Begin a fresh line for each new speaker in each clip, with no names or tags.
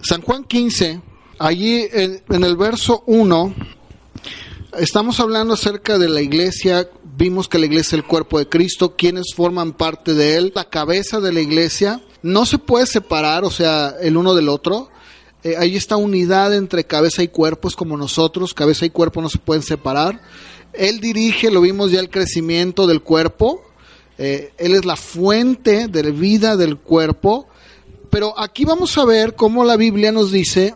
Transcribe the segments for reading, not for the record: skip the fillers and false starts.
San Juan 15, allí en el verso 1, estamos hablando acerca de la iglesia. Vimos que la iglesia es el cuerpo de Cristo, quienes forman parte de él, la cabeza de la iglesia. No se puede separar, o sea, el uno del otro. Ahí está unidad entre cabeza y cuerpo, es como nosotros, cabeza y cuerpo no se pueden separar. Él dirige, lo vimos ya, el crecimiento del cuerpo. Él es la fuente de vida del cuerpo. Pero aquí vamos a ver cómo la Biblia nos dice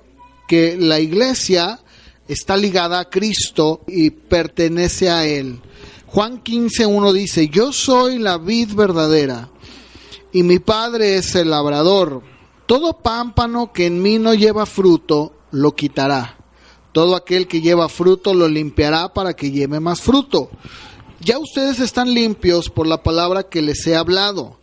que la iglesia está ligada a Cristo y pertenece a Él. Juan 15:1 dice: yo soy la vid verdadera y mi Padre es el labrador. Todo pámpano que en mí no lleva fruto, lo quitará. Todo aquel que lleva fruto, lo limpiará para que lleve más fruto. Ya ustedes están limpios por la palabra que les he hablado.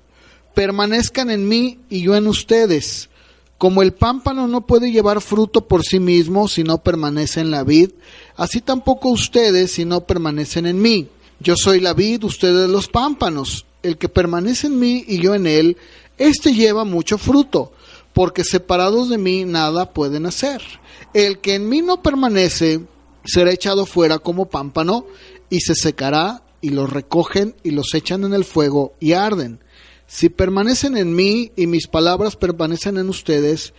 Permanezcan en mí y yo en ustedes. Como el pámpano no puede llevar fruto por sí mismo si no permanece en la vid, así tampoco ustedes si no permanecen en mí. Yo soy la vid, ustedes los pámpanos. El que permanece en mí y yo en él, éste lleva mucho fruto, porque separados de mí nada pueden hacer. El que en mí no permanece será echado fuera como pámpano y se secará, y los recogen y los echan en el fuego y arden. Si permanecen en mí y mis palabras permanecen en ustedes,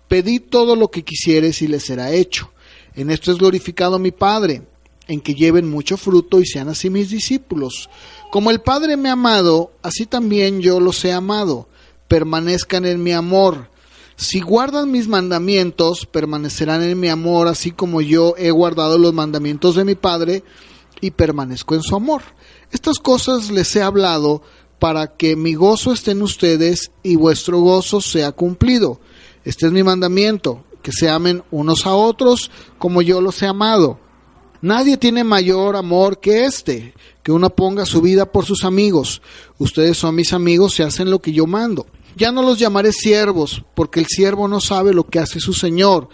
pedid todo lo que quisieres y les será hecho. En esto es glorificado mi Padre, en que lleven mucho fruto y sean así mis discípulos. Como el Padre me ha amado, así también yo los he amado. Permanezcan en mi amor. Si guardan mis mandamientos, permanecerán en mi amor, así como yo he guardado los mandamientos de mi Padre y permanezco en su amor. Estas cosas les he hablado para que mi gozo esté en ustedes y vuestro gozo sea cumplido. Este es mi mandamiento, que se amen unos a otros como yo los he amado. Nadie tiene mayor amor que este, que uno ponga su vida por sus amigos. Ustedes son mis amigos si hacen lo que yo mando. Ya no los llamaré siervos, porque el siervo no sabe lo que hace su señor,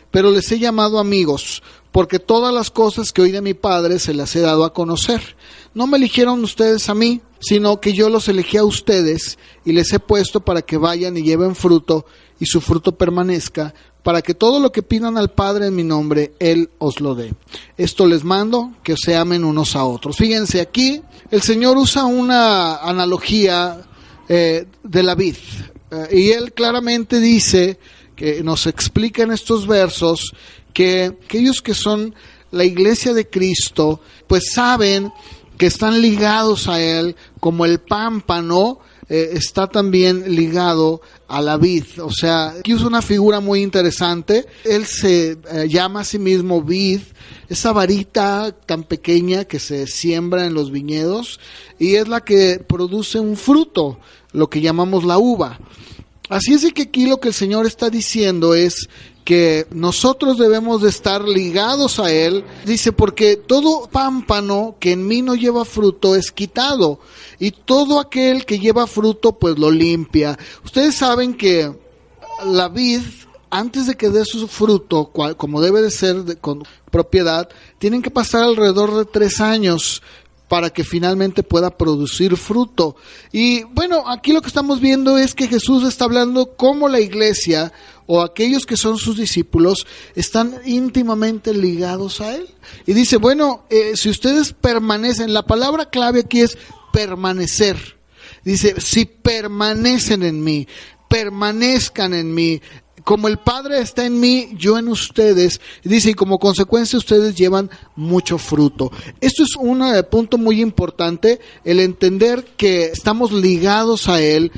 pero les he llamado amigos, porque todas las cosas que oí de mi Padre se las he dado a conocer. No me eligieron ustedes a mí, sino que yo los elegí a ustedes y les he puesto para que vayan y lleven fruto y su fruto permanezca, para que todo lo que pidan al Padre en mi nombre, Él os lo dé. Esto les mando, que se amen unos a otros. Fíjense, aquí el Señor usa una analogía de la vid, y Él claramente dice, que nos explica en estos versos, que aquellos que son la iglesia de Cristo, pues saben que están ligados a Él, como el pámpano está también ligado a la vid. O sea, aquí usa una figura muy interesante. Él se llama a sí mismo vid, esa varita tan pequeña que se siembra en los viñedos, y es la que produce un fruto, lo que llamamos la uva. Así es de que aquí lo que el Señor está diciendo es que nosotros debemos de estar ligados a Él. Dice, porque todo pámpano que en mí no lleva fruto es quitado, y todo aquel que lleva fruto pues lo limpia. Ustedes saben que la vid, antes de que dé su fruto, como debe de ser con propiedad, tienen que pasar alrededor de 3 años para que finalmente pueda producir fruto. Y bueno, aquí lo que estamos viendo es que Jesús está hablando cómo la iglesia o aquellos que son sus discípulos están íntimamente ligados a Él. Y dice, bueno, si ustedes permanecen, la palabra clave aquí es permanecer. Dice, si permanecen en mí, permanezcan en mí. Como el Padre está en mí, yo en ustedes. Dice, y como consecuencia ustedes llevan mucho fruto. Esto es un punto muy importante, el entender que estamos ligados a Él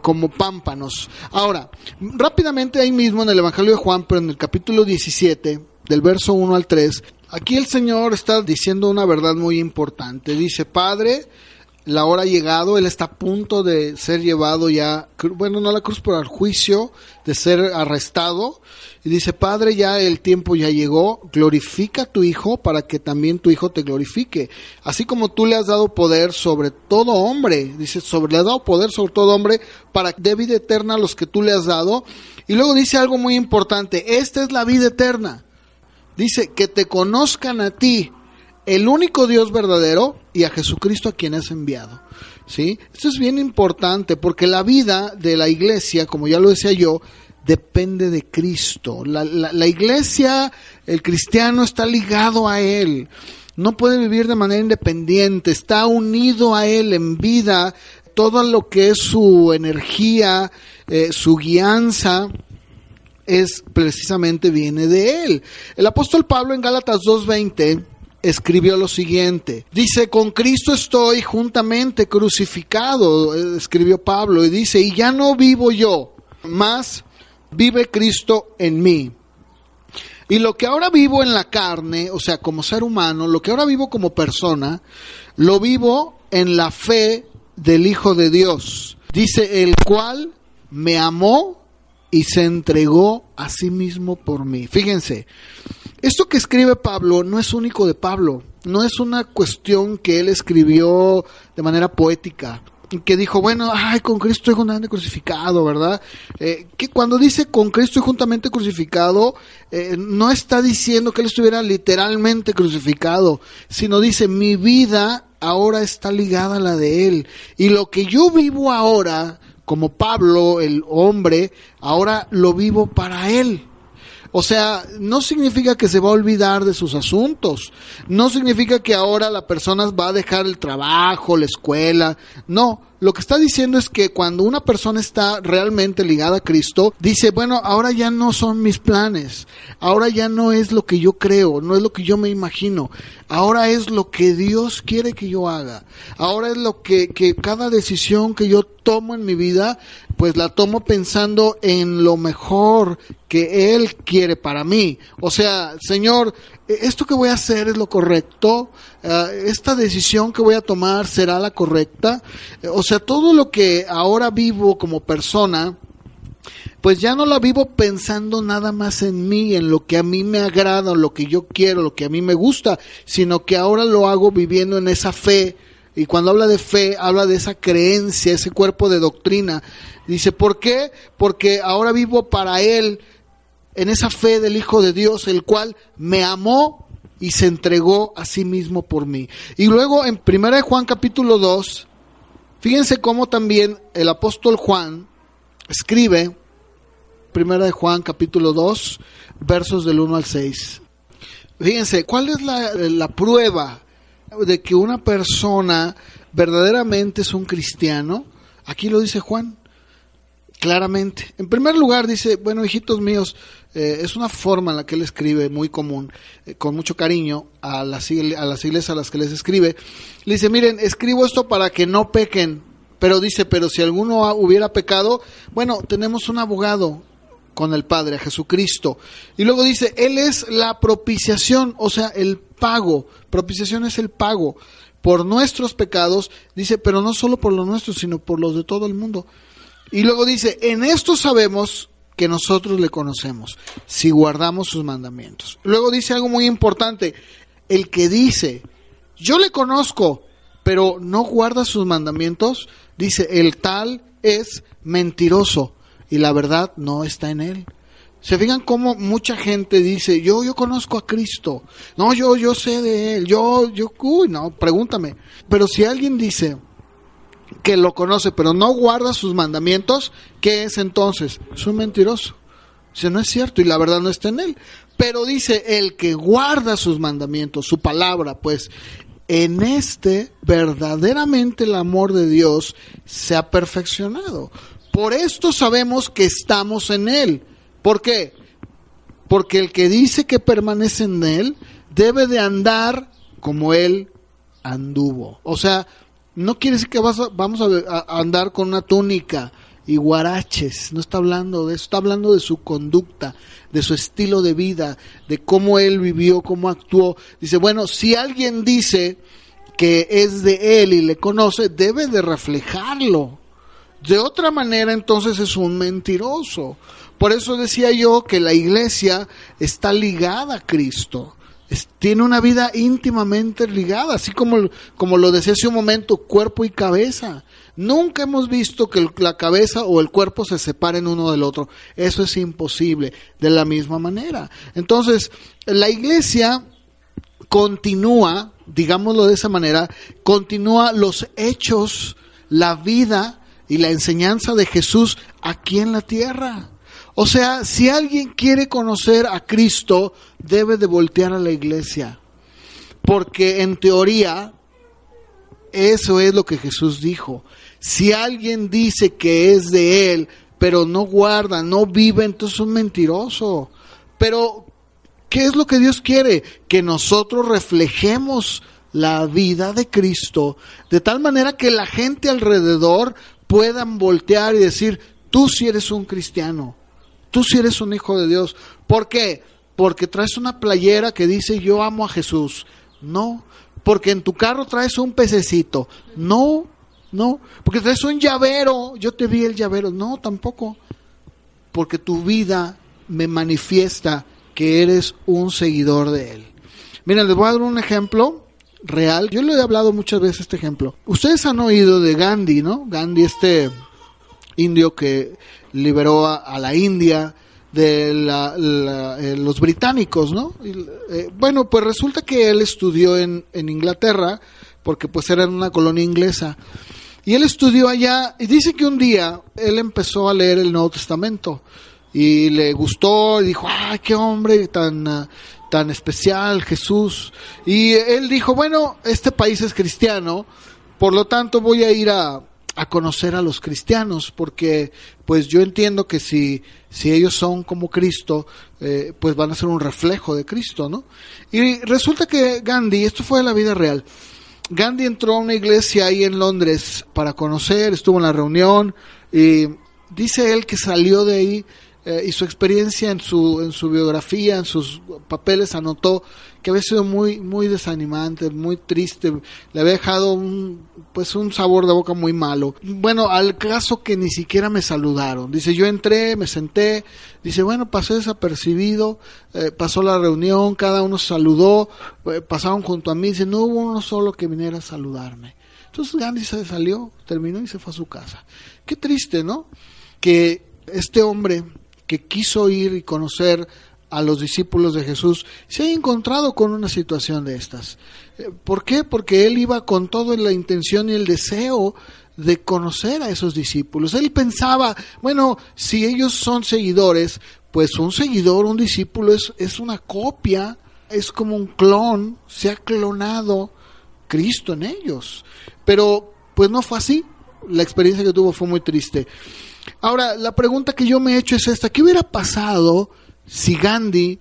como pámpanos. Ahora, rápidamente ahí mismo en el Evangelio de Juan, pero en el capítulo 17, del verso 1 al 3, aquí el Señor está diciendo una verdad muy importante. Dice, Padre, la hora ha llegado, Él está a punto de ser llevado ya, bueno, no a la cruz, pero al juicio, de ser arrestado. Y dice, Padre, ya el tiempo ya llegó, glorifica a tu Hijo para que también tu Hijo te glorifique. Así como tú le has dado poder sobre todo hombre, dice, le has dado poder sobre todo hombre para que dé vida eterna a los que tú le has dado. Y luego dice algo muy importante, esta es la vida eterna. Dice, que te conozcan a ti, el único Dios verdadero, y a Jesucristo a quien has enviado. ¿Sí? Esto es bien importante, porque la vida de la iglesia, como ya lo decía yo, depende de Cristo. La iglesia, el cristiano está ligado a Él. No puede vivir de manera independiente, está unido a Él en vida. Todo lo que es su energía, su guianza, es precisamente viene de Él. El apóstol Pablo en Gálatas 2:20 escribió lo siguiente. Dice, con Cristo estoy juntamente crucificado, escribió Pablo, y dice, y ya no vivo yo, mas vive Cristo en mí. Y lo que ahora vivo en la carne, o sea, como ser humano, lo que ahora vivo como persona, lo vivo en la fe del Hijo de Dios. Dice, el cual me amó y se entregó a sí mismo por mí. Fíjense, esto que escribe Pablo no es único de Pablo, no es una cuestión que él escribió de manera poética, que dijo, bueno, con Cristo estoy juntamente crucificado, ¿verdad? Que cuando dice con Cristo juntamente crucificado, no está diciendo que él estuviera literalmente crucificado, sino dice, mi vida ahora está ligada a la de él, y lo que yo vivo ahora, como Pablo, el hombre, ahora lo vivo para él. O sea, no significa que se va a olvidar de sus asuntos, no significa que ahora la persona va a dejar el trabajo, la escuela, no. Lo que está diciendo es que cuando una persona está realmente ligada a Cristo, dice, bueno, ahora ya no son mis planes, ahora ya no es lo que yo creo, no es lo que yo me imagino, ahora es lo que Dios quiere que yo haga, ahora es lo que cada decisión que yo tomo en mi vida, pues la tomo pensando en lo mejor que Él quiere para mí. O sea, Señor, esto que voy a hacer es lo correcto, esta decisión que voy a tomar será la correcta. O sea, todo lo que ahora vivo como persona, pues ya no la vivo pensando nada más en mí, en lo que a mí me agrada, en lo que yo quiero, lo que a mí me gusta, sino que ahora lo hago viviendo en esa fe. Y cuando habla de fe, habla de esa creencia, ese cuerpo de doctrina. Dice, ¿por qué? Porque ahora vivo para Él, en esa fe del Hijo de Dios, el cual me amó y se entregó a sí mismo por mí. Y luego en 1 Juan capítulo 2, fíjense cómo también el apóstol Juan escribe, 1 Juan capítulo 2, versos del 1 al 6. Fíjense, ¿cuál es la prueba de que una persona verdaderamente es un cristiano? Aquí lo dice Juan claramente. En primer lugar dice, bueno, hijitos míos, es una forma en la que él escribe muy común, con mucho cariño a las iglesias a las que les escribe. Le dice, miren, escribo esto para que no pequen, pero dice, pero si alguno hubiera pecado, bueno, tenemos un abogado con el Padre, a Jesucristo. Y luego dice, Él es la propiciación, o sea, el pago. Propiciación es el pago por nuestros pecados, dice, pero no solo por los nuestros, sino por los de todo el mundo. Y luego dice, en esto sabemos que nosotros le conocemos, si guardamos sus mandamientos. Luego dice algo muy importante, el que dice, yo le conozco, pero no guarda sus mandamientos, dice, el tal es mentiroso y la verdad no está en él. Se fijan cómo mucha gente dice, yo conozco a Cristo, no, yo sé de Él, no, pregúntame. Pero si alguien dice que lo conoce, pero no guarda sus mandamientos, ¿qué es entonces? Es un mentiroso. Dice, no es cierto y la verdad no está en él. Pero dice, el que guarda sus mandamientos, su palabra, pues, en este verdaderamente el amor de Dios se ha perfeccionado. Por esto sabemos que estamos en Él. ¿Por qué? Porque el que dice que permanece en Él debe de andar como Él anduvo. O sea, no quiere decir que vamos a andar con una túnica y guaraches. No está hablando de eso, está hablando de su conducta, de su estilo de vida, de cómo Él vivió, cómo actuó. Dice, bueno, si alguien dice que es de Él y le conoce, debe de reflejarlo. De otra manera, entonces es un mentiroso. Por eso decía yo que la iglesia está ligada a Cristo. Tiene una vida íntimamente ligada, así como lo decía hace un momento, cuerpo y cabeza. Nunca hemos visto que la cabeza o el cuerpo se separen uno del otro. Eso es imposible, de la misma manera. Entonces, la iglesia continúa, digámoslo de esa manera, continúa los hechos, la vida y la enseñanza de Jesús aquí en la tierra. O sea, si alguien quiere conocer a Cristo, debe de voltear a la iglesia. Porque en teoría, eso es lo que Jesús dijo. Si alguien dice que es de Él, pero no guarda, no vive, entonces es un mentiroso. Pero, ¿qué es lo que Dios quiere? Que nosotros reflejemos la vida de Cristo, de tal manera que la gente alrededor puedan voltear y decir, tú sí eres un cristiano, tú sí eres un hijo de Dios. ¿Por qué? Porque traes una playera que dice yo amo a Jesús. No. Porque en tu carro traes un pececito. No. Porque traes un llavero. Yo te vi el llavero. No, tampoco. Porque tu vida me manifiesta que eres un seguidor de Él. Miren, les voy a dar un ejemplo real. Yo le he hablado muchas veces este ejemplo. Ustedes han oído de Gandhi, ¿no? Gandhi, este indio que liberó a la India de los británicos, ¿no? Bueno, pues resulta que él estudió en Inglaterra, porque pues era una colonia inglesa. Y él estudió allá, y dice que un día él empezó a leer el Nuevo Testamento, y le gustó, y dijo, ¡ay, qué hombre tan especial, Jesús! Y él dijo, bueno, este país es cristiano, por lo tanto voy a ir a conocer a los cristianos, porque pues yo entiendo que si ellos son como Cristo, pues van a ser un reflejo de Cristo, ¿no? Y resulta que Gandhi, esto fue de la vida real, Gandhi entró a una iglesia ahí en Londres para conocer, estuvo en la reunión, y dice él que salió de ahí, y su experiencia en su biografía, en sus papeles, anotó que había sido muy, muy desanimante, muy triste, le había dejado un sabor de boca muy malo. Bueno, al caso que ni siquiera me saludaron. Dice, yo entré, me senté, dice, bueno, pasé desapercibido, pasó la reunión, cada uno saludó, pasaron junto a mí, dice, no hubo uno solo que viniera a saludarme. Entonces Gandhi se salió, terminó y se fue a su casa. Qué triste, ¿no? Que este hombre que quiso ir y conocer a los discípulos de Jesús, se ha encontrado con una situación de estas. ¿Por qué? Porque él iba con toda la intención y el deseo de conocer a esos discípulos. Él pensaba, bueno, si ellos son seguidores, pues un seguidor, un discípulo es una copia, es como un clon, se ha clonado Cristo en ellos. Pero pues no fue así, la experiencia que tuvo fue muy triste. Ahora, la pregunta que yo me he hecho es esta, ¿qué hubiera pasado si Gandhi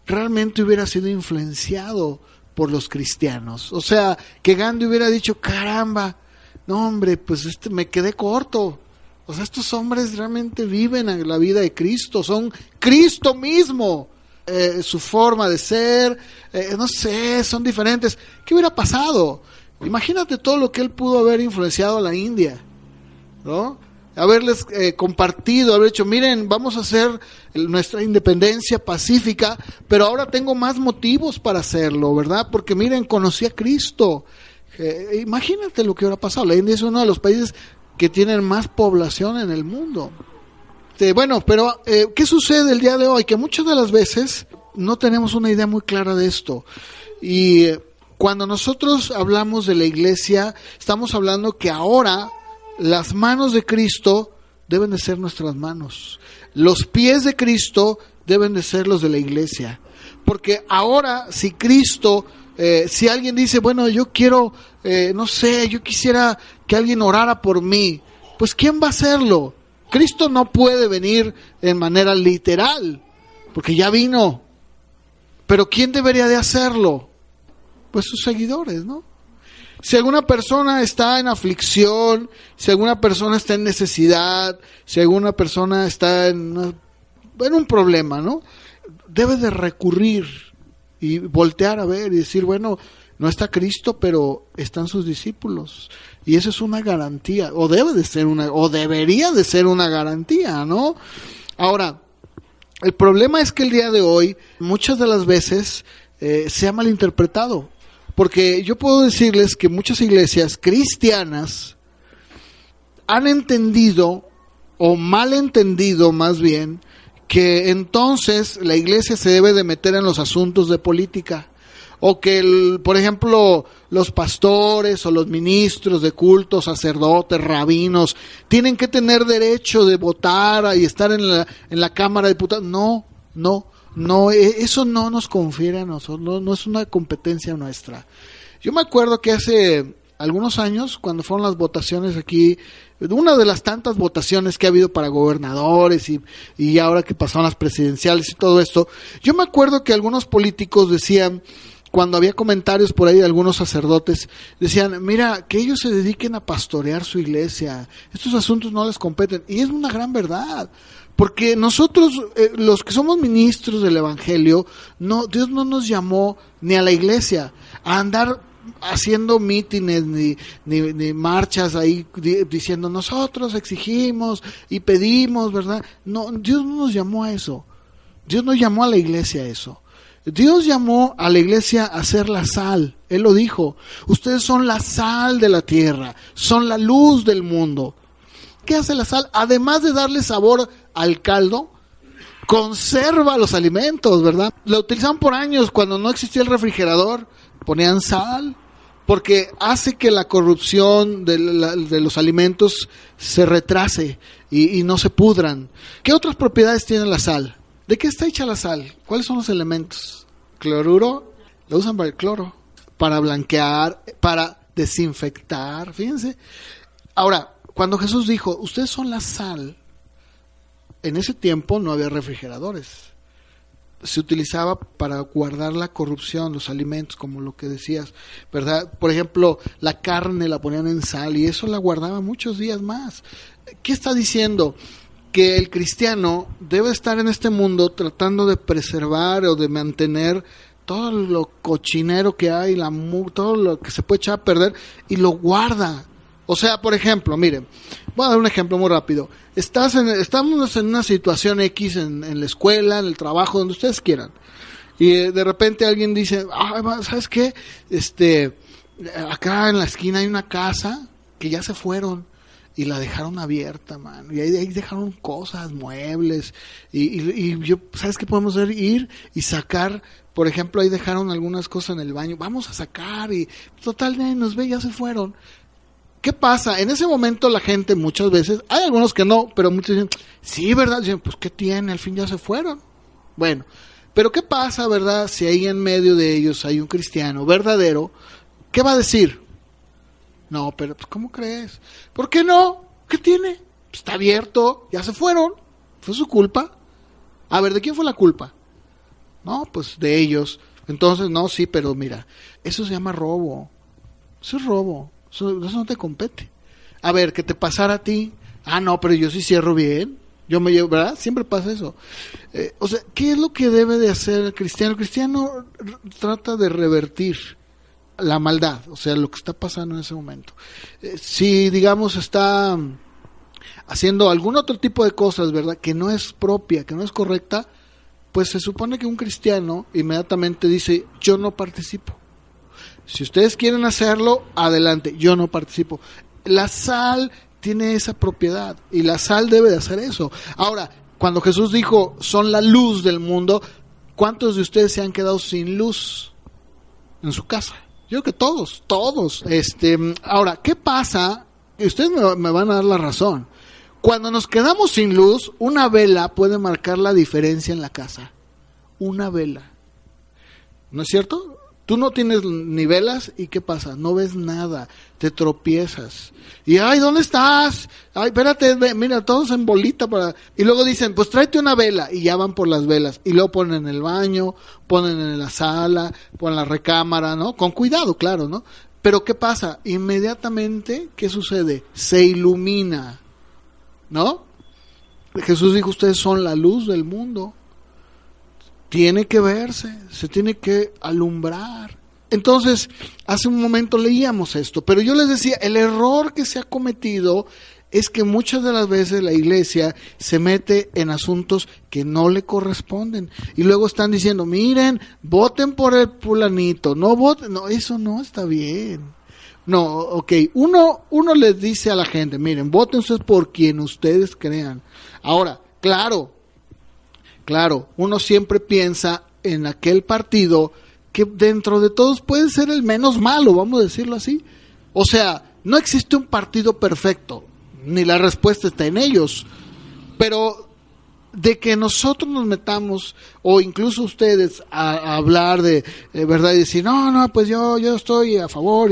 realmente hubiera sido influenciado por los cristianos? O sea, que Gandhi hubiera dicho, caramba, no hombre, pues me quedé corto. O sea, estos hombres realmente viven la vida de Cristo, son Cristo mismo. Su forma de ser, no sé, son diferentes. ¿Qué hubiera pasado? Imagínate todo lo que él pudo haber influenciado a la India, ¿no? Haberles compartido, haber dicho, miren, vamos a hacer nuestra independencia pacífica, pero ahora tengo más motivos para hacerlo, ¿verdad? Porque miren, conocí a Cristo. Imagínate lo que hubiera pasado. La India es uno de los países que tienen más población en el mundo. Bueno, pero ¿qué sucede el día de hoy? Que muchas de las veces no tenemos una idea muy clara de esto. Y cuando nosotros hablamos de la iglesia, estamos hablando que ahora las manos de Cristo deben de ser nuestras manos. Los pies de Cristo deben de ser los de la iglesia. Porque ahora, si Cristo, si alguien dice, bueno, yo quiero, no sé, yo quisiera que alguien orara por mí, pues ¿quién va a hacerlo? Cristo no puede venir en manera literal, porque ya vino. Pero ¿quién debería de hacerlo? Pues sus seguidores, ¿no? Si alguna persona está en aflicción, si alguna persona está en necesidad, si alguna persona está en un problema, ¿no? Debe de recurrir y voltear a ver y decir, bueno, no está Cristo, pero están sus discípulos. Y eso es una garantía, o debería de ser una garantía, ¿no? Ahora, el problema es que el día de hoy, muchas de las veces, se ha malinterpretado. Porque yo puedo decirles que muchas iglesias cristianas han entendido, o malentendido más bien, que entonces la iglesia se debe de meter en los asuntos de política. o que, por ejemplo, los pastores o los ministros de culto, sacerdotes, rabinos, tienen que tener derecho de votar y estar en la Cámara de Diputados. No, eso no nos confiere a nosotros, no es una competencia nuestra. Yo me acuerdo que hace algunos años, cuando fueron las votaciones aquí, una de las tantas votaciones que ha habido para gobernadores y ahora que pasaron las presidenciales y todo esto, yo me acuerdo que algunos políticos decían, cuando había comentarios por ahí de algunos sacerdotes, decían, mira, que ellos se dediquen a pastorear su iglesia, estos asuntos no les competen, y es una gran verdad, porque nosotros, los que somos ministros del evangelio, Dios no nos llamó ni a la iglesia a andar haciendo mítines ni marchas ahí diciendo nosotros exigimos y pedimos, ¿verdad? No, Dios no nos llamó a eso. Dios no llamó a la iglesia a eso. Dios llamó a la iglesia a ser la sal. Él lo dijo. Ustedes son la sal de la tierra, son la luz del mundo. ¿Qué hace la sal? Además de darle sabor al caldo, conserva los alimentos, ¿verdad? La utilizaban por años cuando no existía el refrigerador. Ponían sal, porque hace que la corrupción de los alimentos se retrase y no se pudran. ¿Qué otras propiedades tiene la sal? ¿De qué está hecha la sal? ¿Cuáles son los elementos? Cloruro, lo usan para el cloro, para blanquear, para desinfectar, fíjense. Ahora, cuando Jesús dijo, ustedes son la sal, en ese tiempo no había refrigeradores. Se utilizaba para guardar la corrupción, los alimentos, como lo que decías, ¿verdad? Por ejemplo, la carne la ponían en sal y eso la guardaba muchos días más. ¿Qué está diciendo? Que el cristiano debe estar en este mundo tratando de preservar o de mantener todo lo cochinero que hay, todo lo que se puede echar a perder, y lo guarda. O sea, por ejemplo, miren, voy a dar un ejemplo muy rápido. Estamos en una situación X en la escuela, en el trabajo, donde ustedes quieran. Y de repente alguien dice, ¿sabes qué? Acá en la esquina hay una casa que ya se fueron y la dejaron abierta, man. Y ahí dejaron cosas, muebles. Y yo, ¿sabes qué podemos hacer? Ir y sacar, por ejemplo, ahí dejaron algunas cosas en el baño. Vamos a sacar y total, nadie nos ve, ya se fueron. ¿Qué pasa? En ese momento la gente muchas veces, hay algunos que no, pero muchos dicen, sí, ¿verdad? Dicen, pues ¿qué tiene? Al fin ya se fueron. Bueno, pero ¿qué pasa, verdad? Si ahí en medio de ellos hay un cristiano verdadero, ¿qué va a decir? No, pero pues, ¿cómo crees? ¿Por qué no? ¿Qué tiene? Pues, está abierto, ya se fueron, fue su culpa. A ver, ¿de quién fue la culpa? No, pues de ellos. Entonces, no, sí, pero mira, eso se llama robo. Eso es robo. Eso no te compete. A ver, que te pasara a ti. No, pero yo sí cierro bien. Yo me llevo, ¿verdad? Siempre pasa eso. O sea, ¿qué es lo que debe de hacer el cristiano? El cristiano trata de revertir la maldad, o sea, lo que está pasando en ese momento. Si, digamos, está haciendo algún otro tipo de cosas, ¿verdad?, que no es propia, que no es correcta, pues se supone que un cristiano inmediatamente dice, yo no participo. Si ustedes quieren hacerlo, adelante, yo no participo. La sal tiene esa propiedad y la sal debe de hacer eso. Ahora, cuando Jesús dijo, son la luz del mundo, ¿cuántos de ustedes se han quedado sin luz en su casa? Yo creo que todos. Ahora, ¿qué pasa? Ustedes me van a dar la razón. Cuando nos quedamos sin luz, una vela puede marcar la diferencia en la casa. Una vela. ¿No es cierto? Tú no tienes ni velas y ¿qué pasa? No ves nada, te tropiezas. Y ¡ay, ¿dónde estás? Ay, espérate, mira, todos en bolita y luego dicen, pues tráete una vela y ya van por las velas y luego ponen en el baño, ponen en la sala, ponen en la recámara, ¿no? Con cuidado, claro, ¿no? Pero ¿qué pasa? Inmediatamente, ¿qué sucede? Se ilumina, ¿no? Jesús dijo, ustedes son la luz del mundo. Tiene que verse, se tiene que alumbrar. Entonces, hace un momento leíamos esto, pero yo les decía, el error que se ha cometido es que muchas de las veces la iglesia se mete en asuntos que no le corresponden. Y luego están diciendo, miren, voten por el fulanito, no voten, no, eso no está bien. No, ok, uno les dice a la gente, miren, voten ustedes por quien ustedes crean. Ahora, claro, uno siempre piensa en aquel partido que dentro de todos puede ser el menos malo, vamos a decirlo así. O sea, no existe un partido perfecto, ni la respuesta está en ellos, pero de que nosotros nos metamos, o incluso ustedes, a hablar de verdad y decir, no, pues yo estoy a favor,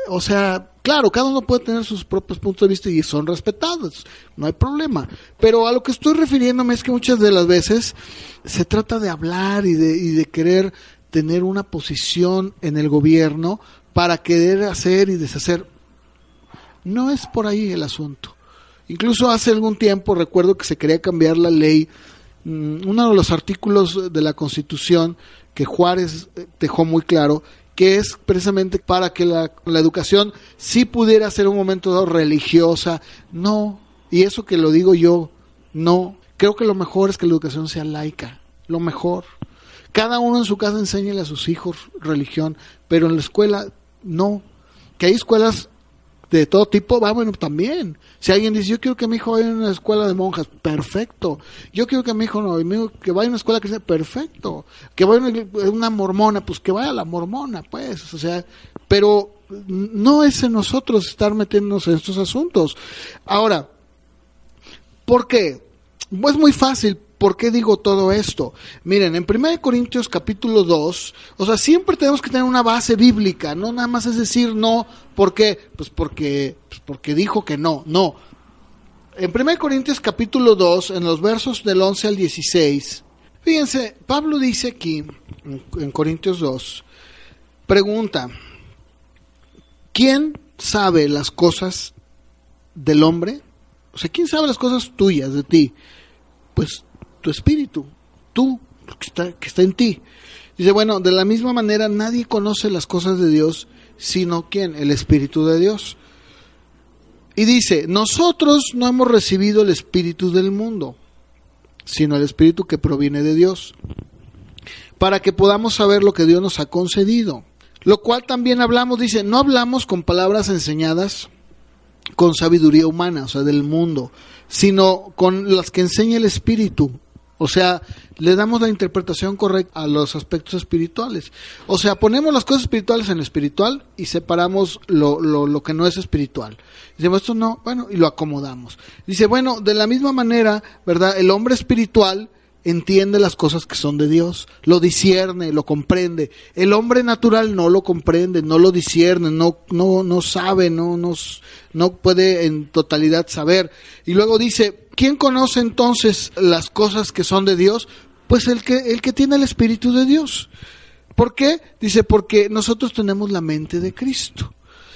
o sea, claro, cada uno puede tener sus propios puntos de vista y son respetados, no hay problema, pero a lo que estoy refiriéndome es que muchas de las veces se trata de hablar y de querer tener una posición en el gobierno para querer hacer y deshacer. No es por ahí el asunto. Incluso hace algún tiempo recuerdo que se quería cambiar la ley, uno de los artículos de la Constitución que Juárez dejó muy claro, que es precisamente para que la educación sí pudiera ser un momento dado religiosa. No, y eso que lo digo yo, no. Creo que lo mejor es que la educación sea laica, lo mejor. Cada uno en su casa enséñele a sus hijos religión, pero en la escuela no. Que hay escuelas de todo tipo, bueno, también. Si alguien dice, yo quiero que mi hijo vaya a una escuela de monjas, perfecto. Yo quiero que mi hijo que vaya a una escuela cristiana, perfecto. Que vaya a una mormona, pues que vaya a la mormona, pues. O sea, pero no es en nosotros estar metiéndonos en estos asuntos. Ahora, ¿por qué? Pues muy fácil. ¿Por qué digo todo esto? Miren, en 1 Corintios capítulo 2, o sea, siempre tenemos que tener una base bíblica, no nada más es decir no, ¿por qué? Pues porque dijo que no. En 1 Corintios capítulo 2, en los versos del 11 al 16, fíjense, Pablo dice aquí, en Corintios 2, pregunta, ¿quién sabe las cosas del hombre? O sea, ¿quién sabe las cosas tuyas, de ti? Pues tu espíritu, tú, que está en ti. Dice, bueno, de la misma manera nadie conoce las cosas de Dios, sino ¿quién? El Espíritu de Dios. Y dice, nosotros no hemos recibido el espíritu del mundo, sino el espíritu que proviene de Dios, para que podamos saber lo que Dios nos ha concedido. Lo cual también hablamos, dice, no hablamos con palabras enseñadas con sabiduría humana, o sea, del mundo, sino con las que enseña el Espíritu. O sea, le damos la interpretación correcta a los aspectos espirituales. O sea, ponemos las cosas espirituales en lo espiritual y separamos lo que no es espiritual. Decimos, esto no, bueno, y lo acomodamos. Dice, bueno, de la misma manera, ¿verdad? El hombre espiritual entiende las cosas que son de Dios, lo discierne, lo comprende. El hombre natural no lo comprende, no lo discierne, no sabe, no puede en totalidad saber. Y luego dice, ¿quién conoce entonces las cosas que son de Dios? Pues el que tiene el Espíritu de Dios. ¿Por qué? Dice, porque nosotros tenemos la mente de Cristo.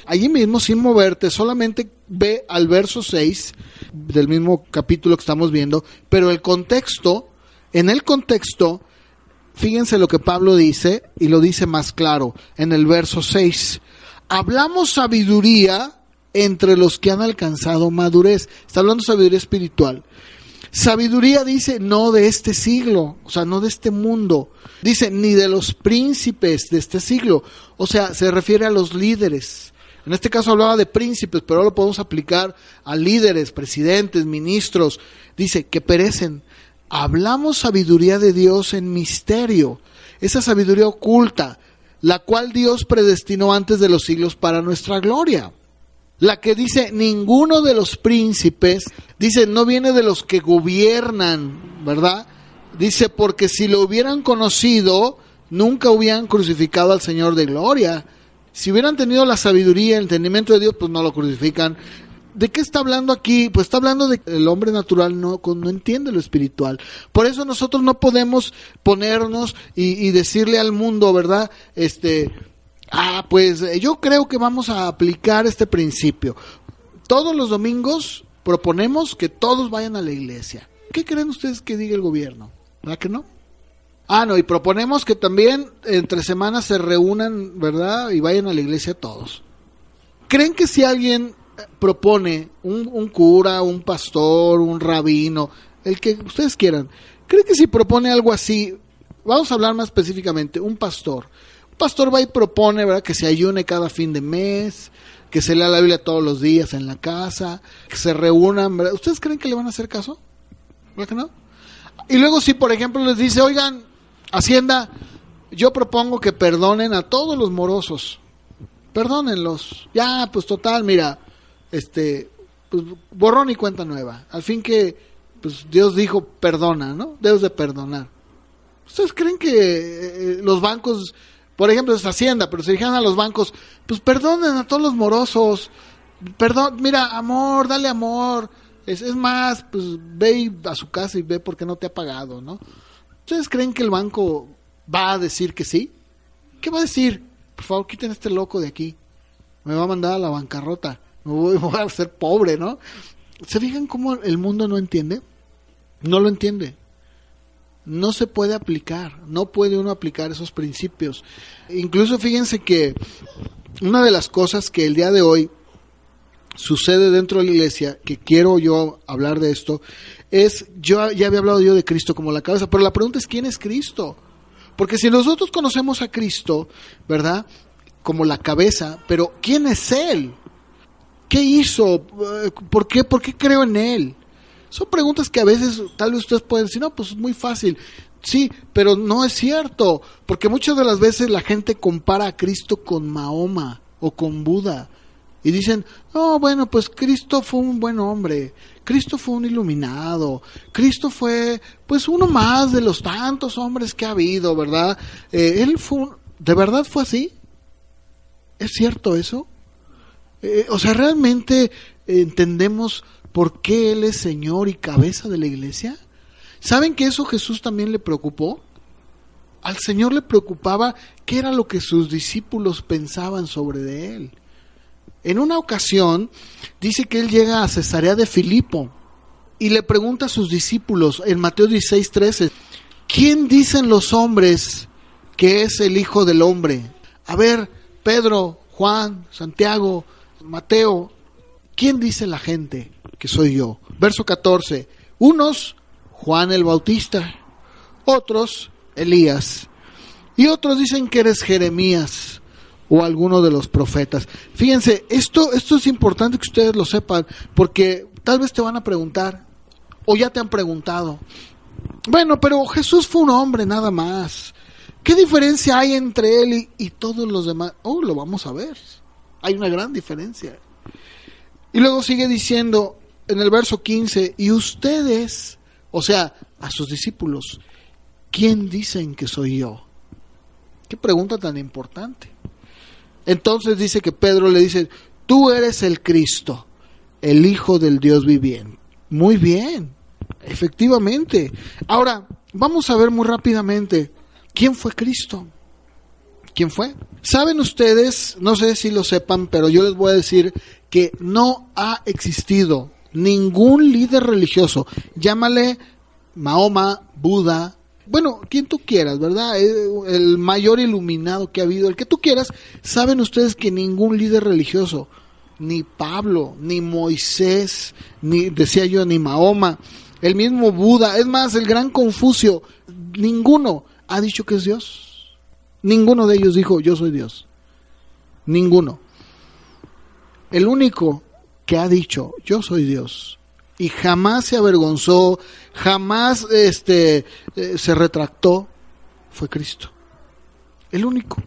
Allí mismo, sin moverte, solamente ve al verso 6 del mismo capítulo que estamos viendo, pero en el contexto, fíjense lo que Pablo dice, y lo dice más claro, en el verso 6. Hablamos sabiduría entre los que han alcanzado madurez. Está hablando de sabiduría espiritual. Sabiduría, dice, no de este siglo, o sea, no de este mundo. Dice, ni de los príncipes de este siglo. O sea, se refiere a los líderes. En este caso hablaba de príncipes, pero ahora lo podemos aplicar a líderes, presidentes, ministros. Dice, que perecen. Hablamos sabiduría de Dios en misterio, esa sabiduría oculta, la cual Dios predestinó antes de los siglos para nuestra gloria. La que dice, ninguno de los príncipes, dice, no viene de los que gobiernan, ¿verdad? Dice, porque si lo hubieran conocido, nunca hubieran crucificado al Señor de gloria. Si hubieran tenido la sabiduría, el entendimiento de Dios, pues no lo crucifican. ¿De qué está hablando aquí? Pues está hablando de que el hombre natural no entiende lo espiritual. Por eso nosotros no podemos ponernos y decirle al mundo, ¿verdad? Pues yo creo que vamos a aplicar este principio. Todos los domingos proponemos que todos vayan a la iglesia. ¿Qué creen ustedes que diga el gobierno? ¿Verdad que no? No, y proponemos que también entre semanas se reúnan, ¿verdad? Y vayan a la iglesia todos. ¿Creen que si alguien propone un cura, un pastor, un rabino, el que ustedes quieran, creen que si propone algo así, vamos a hablar más específicamente, un pastor va y propone, ¿verdad?, que se ayune cada fin de mes, que se lea la Biblia todos los días en la casa, que se reúnan, ¿verdad? ¿Ustedes creen que le van a hacer caso? ¿Verdad que no? Y luego si por ejemplo les dice, oigan, Hacienda, yo propongo que perdonen a todos los morosos. Perdónenlos. Ya, pues total, mira, pues borrón y cuenta nueva. Al fin que pues Dios dijo perdona, ¿no? Debes de perdonar. ¿Ustedes creen que los bancos, por ejemplo, es Hacienda, pero si dijeran a los bancos, pues perdonen a todos los morosos, perdón, mira, amor, dale amor, es más, pues ve a su casa y ve por qué no te ha pagado, ¿no? ¿Ustedes creen que el banco va a decir que sí? ¿Qué va a decir? Por favor, quiten a este loco de aquí, me va a mandar a la bancarrota, voy a ser pobre, ¿no? ¿Se fijan cómo el mundo no entiende? No lo entiende. No se puede aplicar, no puede uno aplicar esos principios. Incluso fíjense que una de las cosas que el día de hoy sucede dentro de la iglesia, que quiero yo hablar de esto, es, yo ya había hablado yo de Cristo como la cabeza, pero la pregunta es ¿quién es Cristo? Porque si nosotros conocemos a Cristo, ¿verdad?, como la cabeza, pero ¿quién es Él? ¿Qué hizo? ¿Por qué creo en Él? Son preguntas que a veces tal vez ustedes pueden decir, no, pues es muy fácil. Sí, pero no es cierto, porque muchas de las veces la gente compara a Cristo con Mahoma o con Buda. Y dicen, no, bueno, pues Cristo fue un buen hombre, Cristo fue un iluminado, Cristo fue pues uno más de los tantos hombres que ha habido, ¿verdad? Él fue, ¿de verdad fue así? ¿Es cierto eso? O sea, ¿realmente entendemos por qué Él es Señor y cabeza de la iglesia? ¿Saben que eso Jesús también le preocupó? Al Señor le preocupaba qué era lo que sus discípulos pensaban sobre de Él. En una ocasión dice que Él llega a Cesarea de Filipo y le pregunta a sus discípulos en Mateo 16:13, ¿quién dicen los hombres que es el Hijo del Hombre? A ver, Pedro, Juan, Santiago, Mateo, ¿quién dice la gente que soy yo? Verso 14, unos, Juan el Bautista, otros, Elías, y otros dicen que eres Jeremías o alguno de los profetas. Fíjense, esto es importante que ustedes lo sepan, porque tal vez te van a preguntar, o ya te han preguntado, bueno, pero Jesús fue un hombre nada más, ¿qué diferencia hay entre él y todos los demás? Oh, lo vamos a ver, hay una gran diferencia. Y luego sigue diciendo en el verso 15, y ustedes, o sea, a sus discípulos, ¿quién dicen que soy yo? Qué pregunta tan importante. Entonces dice que Pedro le dice, tú eres el Cristo, el Hijo del Dios viviente. Muy bien, efectivamente. Ahora, vamos a ver muy rápidamente, ¿quién fue Cristo? ¿Quién fue? ¿Saben ustedes? No sé si lo sepan, pero yo les voy a decir que no ha existido ningún líder religioso, llámale Mahoma, Buda, bueno, quien tú quieras, ¿verdad? El mayor iluminado que ha habido, el que tú quieras. ¿Saben ustedes que ningún líder religioso, ni Pablo, ni Moisés, ni, decía yo, ni Mahoma, el mismo Buda, es más, el gran Confucio, ninguno ha dicho que es Dios? Ninguno de ellos dijo, yo soy Dios. Ninguno. El único que ha dicho, yo soy Dios, y jamás se avergonzó, jamás se retractó, fue Cristo. El único.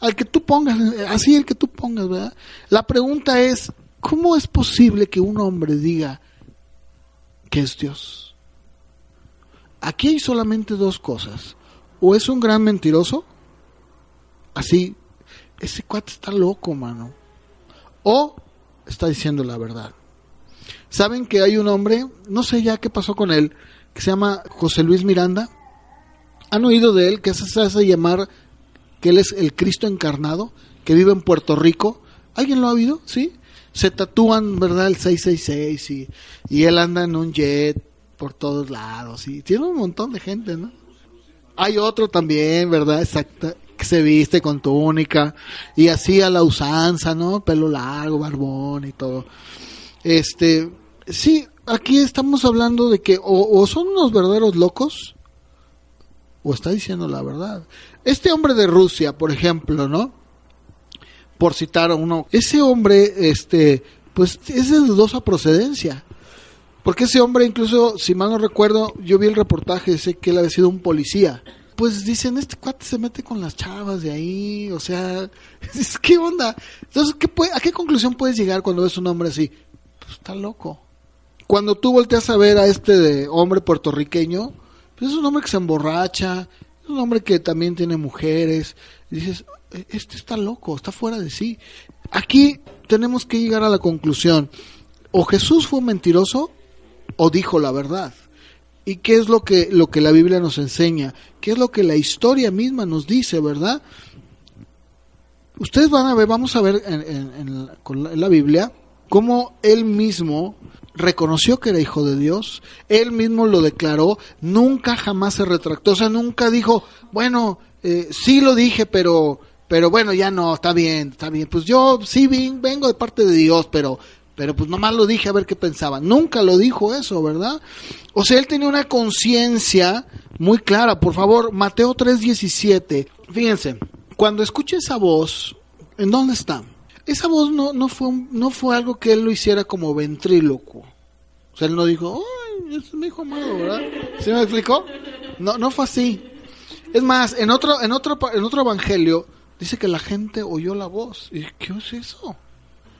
Al que tú pongas, así el que tú pongas, ¿verdad? La pregunta es, ¿cómo es posible que un hombre diga que es Dios? Aquí hay solamente dos cosas. O es un gran mentiroso, así, ese cuate está loco, mano. O está diciendo la verdad. ¿Saben que hay un hombre, no sé ya qué pasó con él, que se llama José Luis Miranda? ¿Han oído de él? Que se hace llamar que él es el Cristo encarnado, que vive en Puerto Rico. ¿Alguien lo ha oído? ¿Sí? Se tatúan, ¿verdad? El 666 y él anda en un jet por todos lados y tiene un montón de gente, ¿no? Hay otro también, ¿verdad? Exacto, que se viste con túnica y así a la usanza, ¿no? Pelo largo, barbón y todo. Sí, aquí estamos hablando de que o son unos verdaderos locos o está diciendo la verdad. Este hombre de Rusia, por ejemplo, ¿no? Por citar a uno, ese hombre, pues es de dudosa procedencia. Porque ese hombre, incluso, si mal no recuerdo, yo vi el reportaje, sé que él había sido un policía pues dicen, este cuate se mete con las chavas de ahí, o sea, ¿qué onda? Entonces, ¿a qué conclusión puedes llegar cuando ves un hombre así? Pues está loco. Cuando tú volteas a ver a este hombre puertorriqueño, pues es un hombre que se emborracha, es un hombre que también tiene mujeres, y dices, este está loco, está fuera de sí. Aquí tenemos que llegar a la conclusión, o Jesús fue un mentiroso, o dijo la verdad. ¿Y qué es lo que la Biblia nos enseña? ¿Qué es lo que la historia misma nos dice, verdad? Ustedes van a ver, vamos a ver en la Biblia, cómo él mismo reconoció que era hijo de Dios, él mismo lo declaró, nunca jamás se retractó, o sea, nunca dijo, bueno, sí lo dije, pero bueno, ya no, está bien, pues yo sí vengo de parte de Dios, pero pues nomás lo dije a ver qué pensaba. Nunca lo dijo eso, ¿verdad? O sea, él tenía una conciencia muy clara. Por favor, Mateo 3:17. Fíjense, cuando escuche esa voz, ¿en dónde está? Esa voz no fue algo que él lo hiciera como ventrílocuo. O sea, él no dijo, ¡ay, ese es mi hijo amado!, ¿verdad? ¿Sí me explicó? No fue así. Es más, en otro evangelio dice que la gente oyó la voz. ¿Y qué es eso?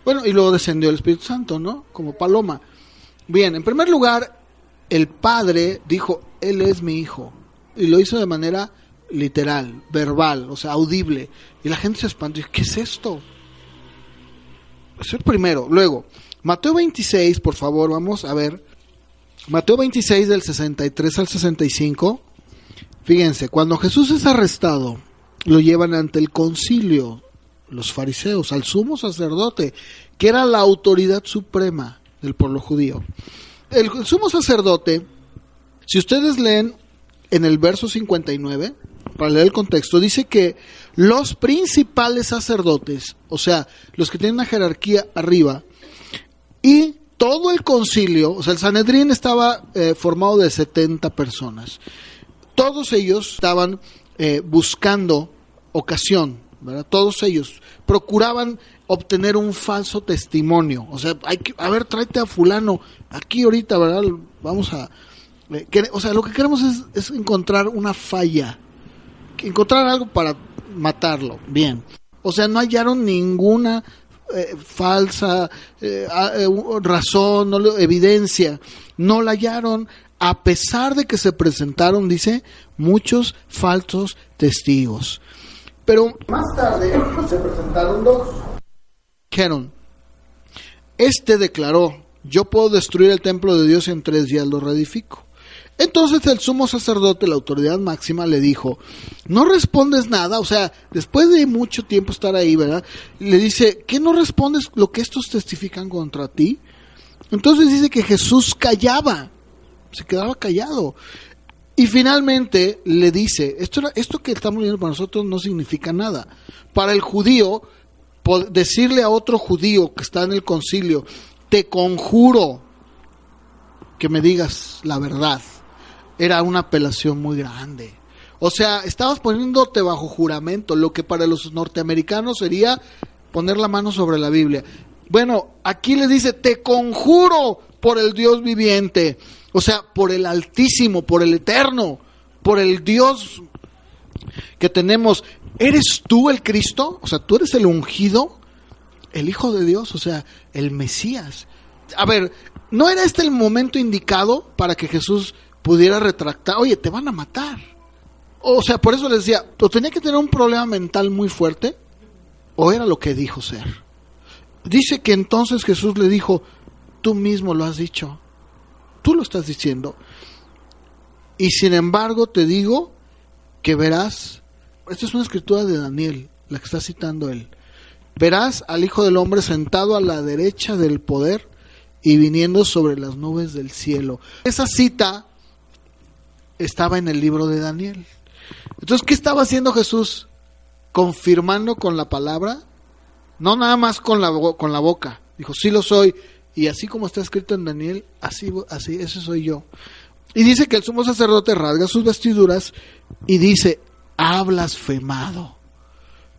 Bueno, y luego descendió el Espíritu Santo, ¿no? Como paloma. Bien, en primer lugar, el Padre dijo, Él es mi Hijo. Y lo hizo de manera literal, verbal, o sea, audible. Y la gente se espantó. ¿Qué es esto? Eso es el primero. Luego, Mateo 26, por favor, vamos a ver. Mateo 26, del 63 al 65. Fíjense, cuando Jesús es arrestado, lo llevan ante el concilio, los fariseos, al sumo sacerdote, que era la autoridad suprema del pueblo judío. El sumo sacerdote, si ustedes leen en el verso 59, para leer el contexto, dice que los principales sacerdotes, o sea, los que tienen una jerarquía arriba, y todo el concilio, o sea, el Sanedrín estaba formado de 70 personas. Todos ellos estaban buscando ocasión, ¿verdad? Todos ellos procuraban obtener un falso testimonio. O sea, tráete a fulano aquí ahorita, ¿verdad? Vamos a... o sea, lo que queremos es encontrar una falla, encontrar algo para matarlo. Bien. O sea, no hallaron ninguna falsa razón, evidencia. No la hallaron, a pesar de que se presentaron, dice, muchos falsos testigos. Pero más tarde se presentaron dos. Dijeron, este declaró, yo puedo destruir el templo de Dios en 3 días lo reedifico. Entonces el sumo sacerdote, la autoridad máxima, le dijo, no respondes nada, o sea, después de mucho tiempo estar ahí, ¿verdad? Le dice, ¿qué no respondes lo que estos testifican contra ti? Entonces dice que Jesús callaba, se quedaba callado. Y finalmente le dice, esto que estamos viendo para nosotros no significa nada. Para el judío, decirle a otro judío que está en el concilio, te conjuro que me digas la verdad, era una apelación muy grande. O sea, estabas poniéndote bajo juramento, lo que para los norteamericanos sería poner la mano sobre la Biblia. Bueno, aquí le dice, te conjuro por el Dios viviente. O sea, por el Altísimo, por el Eterno, por el Dios que tenemos. ¿Eres tú el Cristo? O sea, ¿tú eres el ungido? El Hijo de Dios, o sea, el Mesías. A ver, ¿no era este el momento indicado para que Jesús pudiera retractar? Oye, te van a matar. O sea, por eso les decía, o tenía que tener un problema mental muy fuerte, o era lo que dijo ser. Dice que entonces Jesús le dijo, tú mismo lo has dicho. Tú lo estás diciendo. Y sin embargo te digo que verás, esta es una escritura de Daniel, la que está citando él. Verás al Hijo del Hombre sentado a la derecha del poder y viniendo sobre las nubes del cielo. Esa cita estaba en el libro de Daniel. Entonces, ¿qué estaba haciendo Jesús? Confirmando con la palabra, no nada más con la boca. Dijo, sí lo soy. Y así como está escrito en Daniel, así, ese soy yo. Y dice que el sumo sacerdote rasga sus vestiduras y dice, ha blasfemado.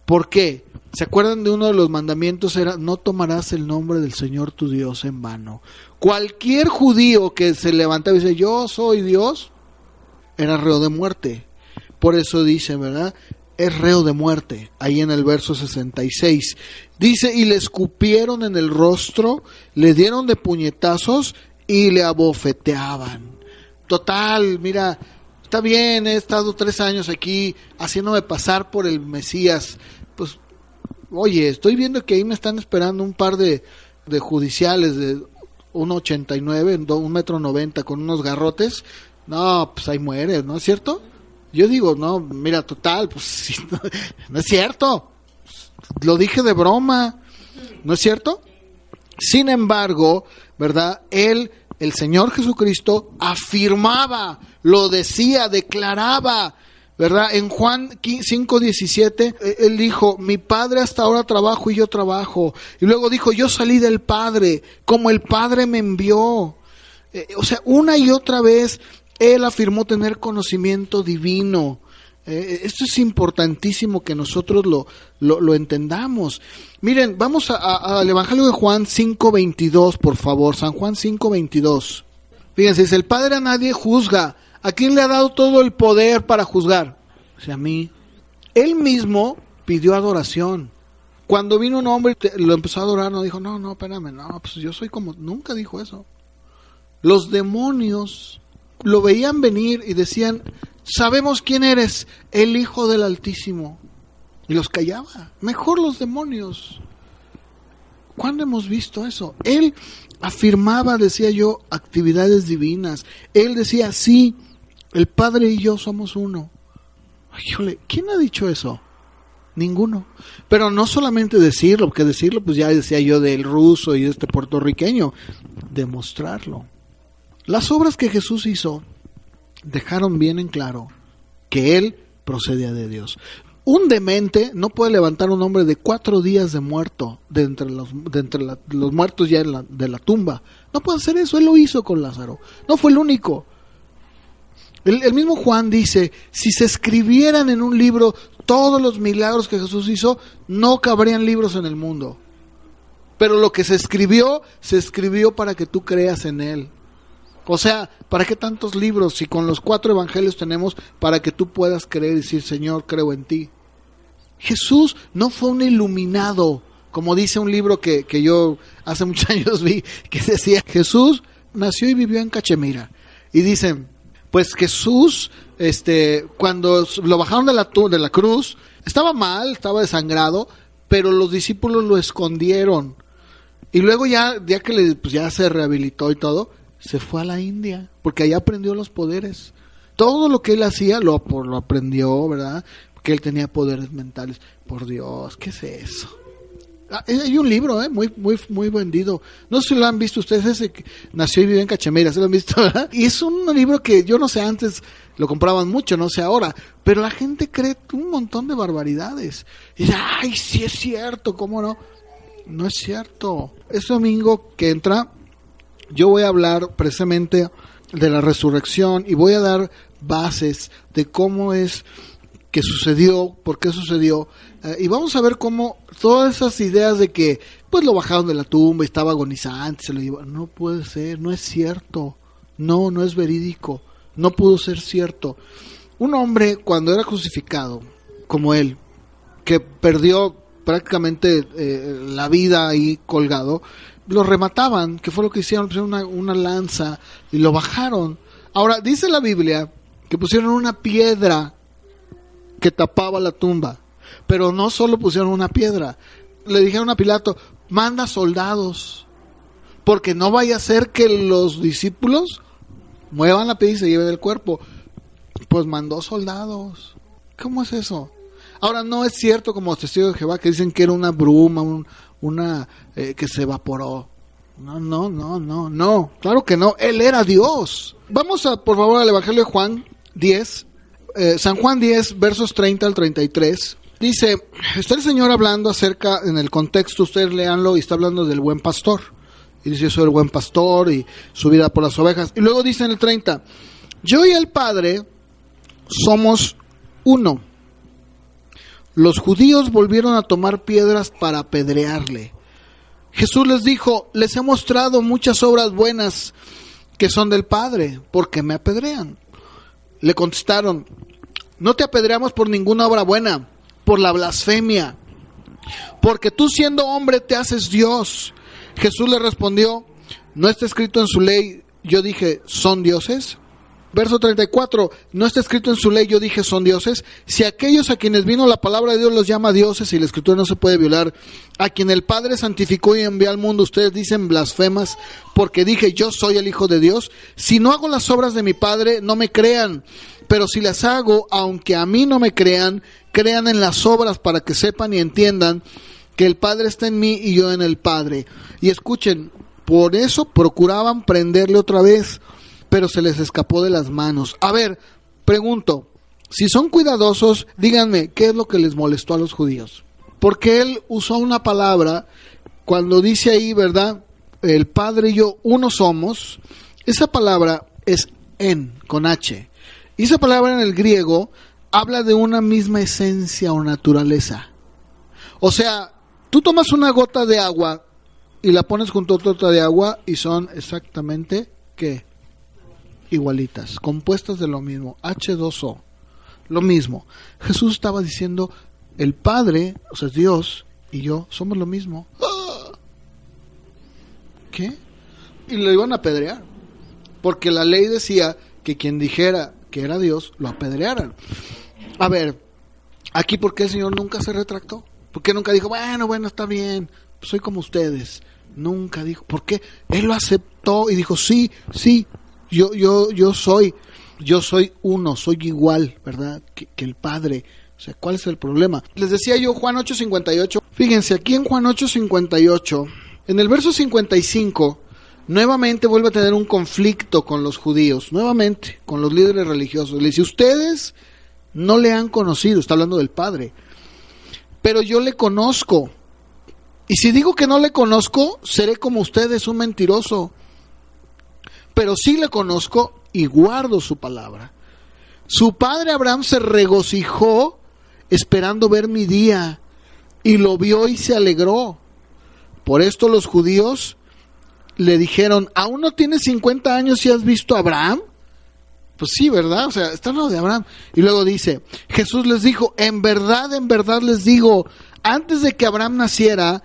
¿Por qué? ¿Se acuerdan de uno de los mandamientos? Era, no tomarás el nombre del Señor tu Dios en vano. Cualquier judío que se levantaba y dice, yo soy Dios, era reo de muerte. Por eso dice, ¿verdad? Es reo de muerte, ahí en el verso 66. Dice, y le escupieron en el rostro, le dieron de puñetazos y le abofeteaban. Total, mira, está bien, he estado 3 años aquí haciéndome pasar por el Mesías. Pues, oye, estoy viendo que ahí me están esperando un par de judiciales de 1,89, 1,90 m con unos garrotes. No, pues ahí muere, ¿no es cierto? Yo digo, no, mira, total, pues sí, no es cierto. Lo dije de broma, ¿no es cierto? Sin embargo, ¿verdad? Él, el Señor Jesucristo, afirmaba, lo decía, declaraba, ¿verdad? En Juan 5:17, él dijo, mi Padre hasta ahora trabajo y yo trabajo. Y luego dijo, yo salí del Padre, como el Padre me envió. O sea, una y otra vez, él afirmó tener conocimiento divino. Esto es importantísimo que nosotros lo entendamos. Miren, vamos al Evangelio de Juan 5:22, por favor. San Juan 5:22. Fíjense, dice, el Padre a nadie juzga. ¿A quién le ha dado todo el poder para juzgar? O sea, a mí. Él mismo pidió adoración. Cuando vino un hombre y lo empezó a adorar, no dijo, no, espérame, no, pues yo soy como... Nunca dijo eso. Los demonios lo veían venir y decían, sabemos quién eres, el Hijo del Altísimo. Y los callaba. Mejor los demonios. ¿Cuándo hemos visto eso? Él afirmaba, decía yo, actividades divinas. Él decía, sí, el Padre y yo somos uno. Híjole, ¿quién ha dicho eso? Ninguno. Pero no solamente decirlo, porque decirlo, pues ya decía yo del ruso y de este puertorriqueño. Demostrarlo. Las obras que Jesús hizo dejaron bien en claro que Él procedía de Dios. Un demente no puede levantar un hombre de 4 días de muerto, de entre los muertos ya de la tumba. No puede hacer eso, Él lo hizo con Lázaro. No fue el único. El mismo Juan dice, si se escribieran en un libro todos los milagros que Jesús hizo, no cabrían libros en el mundo. Pero lo que se escribió para que tú creas en Él. O sea, ¿para qué tantos libros si con los 4 evangelios tenemos para que tú puedas creer y decir, Señor, creo en ti? Jesús no fue un iluminado, como dice un libro que yo hace muchos años vi, que decía, Jesús nació y vivió en Cachemira. Y dicen, pues Jesús, cuando lo bajaron de la cruz, estaba mal, estaba desangrado, pero los discípulos lo escondieron. Y luego ya que ya se rehabilitó y todo, se fue a la India, porque allá aprendió los poderes. Todo lo que él hacía lo aprendió, ¿verdad? Porque él tenía poderes mentales. Por Dios, ¿qué es eso? Hay un libro, muy vendido. No sé si lo han visto ustedes, ese que nació y vivió en Cachemira, ¿se lo han visto, verdad? Y es un libro que yo no sé, antes lo compraban mucho, no sé ahora, pero la gente cree un montón de barbaridades. Y dice, ay, sí es cierto, ¿cómo no? No es cierto. Este domingo que entra, yo voy a hablar precisamente de la resurrección y voy a dar bases de cómo es que sucedió, por qué sucedió, y vamos a ver cómo todas esas ideas de que pues lo bajaron de la tumba y estaba agonizante, se lo llevaron, no puede ser, no es cierto, no es verídico, no pudo ser cierto. Un hombre cuando era crucificado, como él, que perdió prácticamente la vida ahí colgado, lo remataban, que fue lo que hicieron, pusieron una lanza y lo bajaron. Ahora, dice la Biblia que pusieron una piedra que tapaba la tumba, pero no solo pusieron una piedra, le dijeron a Pilato, manda soldados, porque no vaya a ser que los discípulos muevan la piedra y se lleven el cuerpo. Pues mandó soldados. ¿Cómo es eso? Ahora, no es cierto como los testigos de Jehová que dicen que era una bruma, que se evaporó. No, claro que no, Él era Dios. Vamos por favor al Evangelio de Juan 10, San Juan 10, versos 30 al 33. Dice, está el Señor hablando acerca, en el contexto, ustedes léanlo, y está hablando del buen pastor. Y dice, yo soy el buen pastor y su vida por las ovejas. Y luego dice en el 30, yo y el Padre somos uno. Los judíos volvieron a tomar piedras para apedrearle. Jesús les dijo, les he mostrado muchas obras buenas que son del Padre, ¿por qué me apedrean? Le contestaron, no te apedreamos por ninguna obra buena, por la blasfemia, porque tú siendo hombre te haces Dios. Jesús le respondió, ¿no está escrito en su ley? Yo dije, ¿son dioses? Verso 34, ¿no está escrito en su ley? Yo dije, ¿son dioses? Si aquellos a quienes vino la palabra de Dios los llama dioses y la escritura no se puede violar, a quien el Padre santificó y envió al mundo, ustedes dicen blasfemas, porque dije, yo soy el Hijo de Dios. Si no hago las obras de mi Padre, no me crean, pero si las hago, aunque a mí no me crean, crean en las obras para que sepan y entiendan que el Padre está en mí y yo en el Padre. Y escuchen, por eso procuraban prenderle otra vez, pero se les escapó de las manos. A ver, pregunto, si son cuidadosos, díganme, ¿qué es lo que les molestó a los judíos? Porque él usó una palabra, cuando dice ahí, ¿verdad? El Padre y yo uno somos, esa palabra es en, con H. Y esa palabra en el griego habla de una misma esencia o naturaleza. O sea, tú tomas una gota de agua y la pones junto a otra gota de agua y son exactamente, ¿qué? Igualitas, compuestas de lo mismo, H2O, lo mismo. Jesús estaba diciendo, el Padre, o sea, Dios y yo somos lo mismo. ¿Qué? Y lo iban a apedrear, porque la ley decía que quien dijera que era Dios, lo apedrearan. A ver, aquí, ¿por qué el Señor nunca se retractó? ¿Por qué nunca dijo, bueno, está bien, soy como ustedes? Nunca dijo, ¿por qué? Él lo aceptó y dijo, sí, yo soy uno, soy igual, ¿verdad? Que el Padre. O sea, ¿cuál es el problema? Les decía yo Juan 8:58. Fíjense, aquí en Juan 8:58, en el verso 55, nuevamente vuelve a tener un conflicto con los judíos, nuevamente, con los líderes religiosos. Le dice, ustedes no le han conocido, está hablando del Padre, pero yo le conozco. Y si digo que no le conozco, seré como ustedes, un mentiroso. Pero sí le conozco y guardo su palabra. Su padre Abraham se regocijó esperando ver mi día, y lo vio y se alegró. Por esto los judíos le dijeron, ¿aún no tienes 50 años y has visto a Abraham? Pues sí, ¿verdad? O sea, está hablando de Abraham. Y luego dice, Jesús les dijo, en verdad les digo, antes de que Abraham naciera,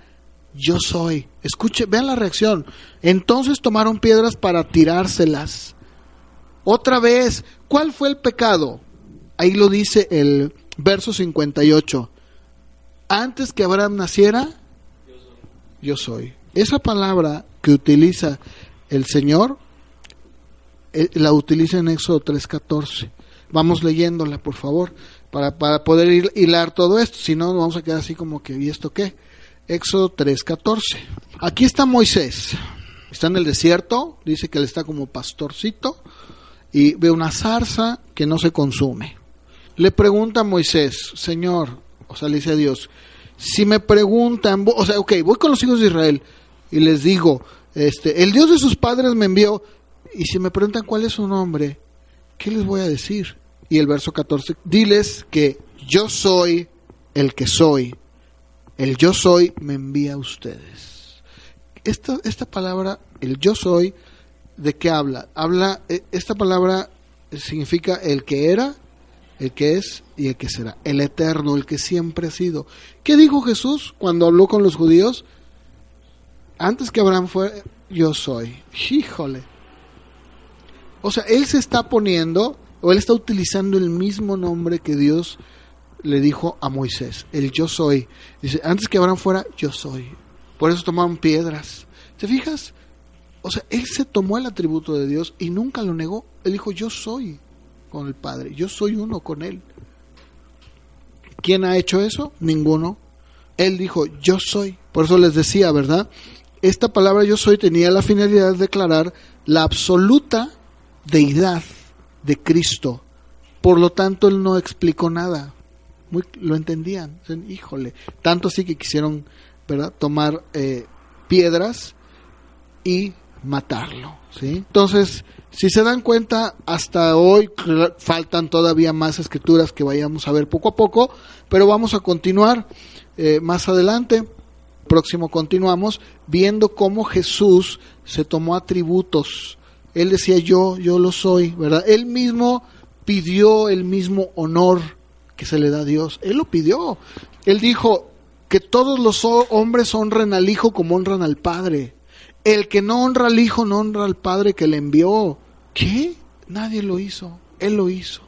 yo soy. Escuche, vean la reacción. Entonces tomaron piedras para tirárselas. Otra vez, ¿cuál fue el pecado? Ahí lo dice el verso 58. Antes que Abraham naciera, yo soy. Esa palabra que utiliza el Señor, la utiliza en Éxodo 3:14. Vamos leyéndola, por favor, para poder hilar todo esto. Si no, vamos a quedar así como que, ¿y esto qué? Éxodo 3:14. Aquí está Moisés. Está en el desierto, dice que él está como pastorcito y ve una zarza que no se consume. Le pregunta a Moisés, Señor, o sea, le dice a Dios, si me preguntan, o sea, ok, voy con los hijos de Israel y les digo, el Dios de sus padres me envió, y si me preguntan cuál es su nombre, ¿qué les voy a decir? Y el verso 14, diles que yo soy el que soy. El yo soy me envía a ustedes. Esta palabra, el yo soy, ¿de qué habla? Esta palabra significa el que era, el que es y el que será. El eterno, el que siempre ha sido. ¿Qué dijo Jesús cuando habló con los judíos? Antes que Abraham fuera, yo soy. Híjole. O sea, él se está poniendo, o él está utilizando el mismo nombre que Dios le dijo a Moisés, el yo soy. Dice, antes que Abraham fuera, yo soy. Por eso tomaron piedras. ¿Te fijas? O sea, él se tomó el atributo de Dios y nunca lo negó. Él dijo, yo soy con el Padre, yo soy uno con Él. ¿Quién ha hecho eso? Ninguno. Él dijo, yo soy. Por eso les decía, ¿verdad? Esta palabra yo soy tenía la finalidad de declarar la absoluta deidad de Cristo. Por lo tanto, Él no explicó nada. Lo entendían, híjole, tanto así que quisieron, ¿verdad?, tomar piedras y matarlo, ¿sí? Entonces, si se dan cuenta, hasta hoy faltan todavía más escrituras que vayamos a ver poco a poco, pero vamos a continuar más adelante. Próximo continuamos viendo cómo Jesús se tomó atributos. Él decía yo lo soy, ¿verdad? Él mismo pidió el mismo honor que se le da a Dios. Él lo pidió. Él dijo que todos los hombres honren al Hijo como honran al Padre. El que no honra al Hijo no honra al Padre que le envió. ¿Qué? Nadie lo hizo. Él lo hizo.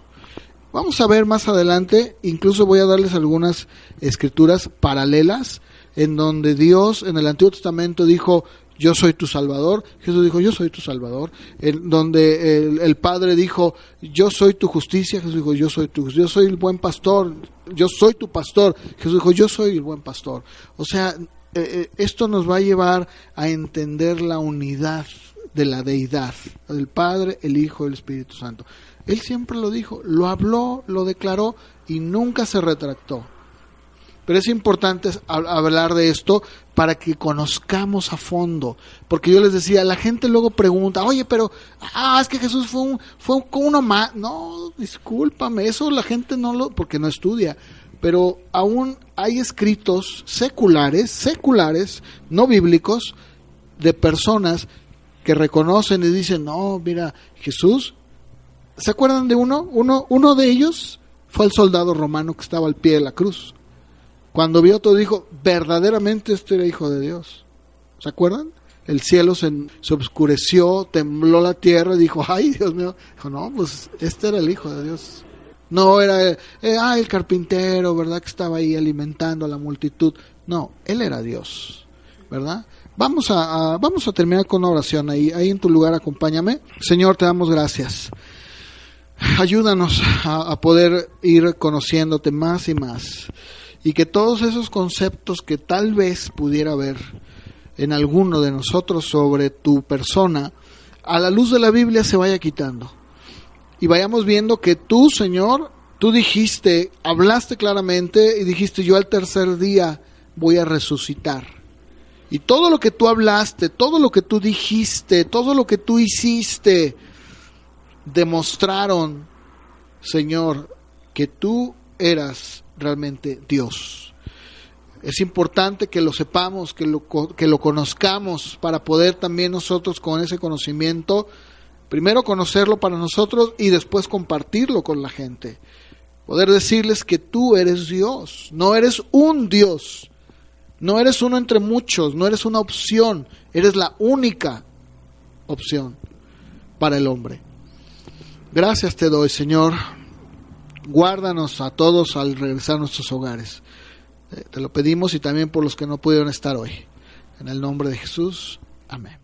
Vamos a ver más adelante, incluso voy a darles algunas escrituras paralelas en donde Dios en el Antiguo Testamento dijo, yo soy tu Salvador. Jesús dijo, yo soy tu Salvador. En donde el Padre dijo, yo soy tu justicia. Jesús dijo, yo soy el buen pastor. Yo soy tu pastor. Jesús dijo, yo soy el buen pastor. O sea, esto nos va a llevar a entender la unidad de la deidad, del Padre, el Hijo y el Espíritu Santo. Él siempre lo dijo, lo habló, lo declaró y nunca se retractó. Pero es importante hablar de esto para que conozcamos a fondo. Porque yo les decía, la gente luego pregunta, oye, pero es que Jesús fue uno más. No, discúlpame, eso la gente porque no estudia. Pero aún hay escritos seculares, no bíblicos, de personas que reconocen y dicen, no, mira, Jesús, ¿se acuerdan de uno? Uno de ellos fue el soldado romano que estaba al pie de la cruz. Cuando vio todo dijo, verdaderamente este era Hijo de Dios. ¿Se acuerdan? El cielo se oscureció, tembló la tierra y dijo, ay, Dios mío. Dijo, no, pues este era el Hijo de Dios. No era el carpintero, ¿verdad? Que estaba ahí alimentando a la multitud. No, él era Dios, ¿verdad? Vamos a terminar con una oración ahí en tu lugar, acompáñame. Señor, te damos gracias. Ayúdanos a poder ir conociéndote más y más. Y que todos esos conceptos que tal vez pudiera haber en alguno de nosotros sobre tu persona, a la luz de la Biblia se vaya quitando. Y vayamos viendo que tú, Señor, tú dijiste, hablaste claramente y dijiste, yo al tercer día voy a resucitar. Y todo lo que tú hablaste, todo lo que tú dijiste, todo lo que tú hiciste, demostraron, Señor, que tú eras realmente Dios. Es importante que lo sepamos, que lo conozcamos para poder también nosotros con ese conocimiento, primero conocerlo para nosotros y después compartirlo con la gente. Poder decirles que tú eres Dios, no eres un Dios, no eres uno entre muchos, no eres una opción, eres la única opción para el hombre. Gracias te doy, Señor. Guárdanos a todos al regresar a nuestros hogares. Te lo pedimos y también por los que no pudieron estar hoy. En el nombre de Jesús. Amén.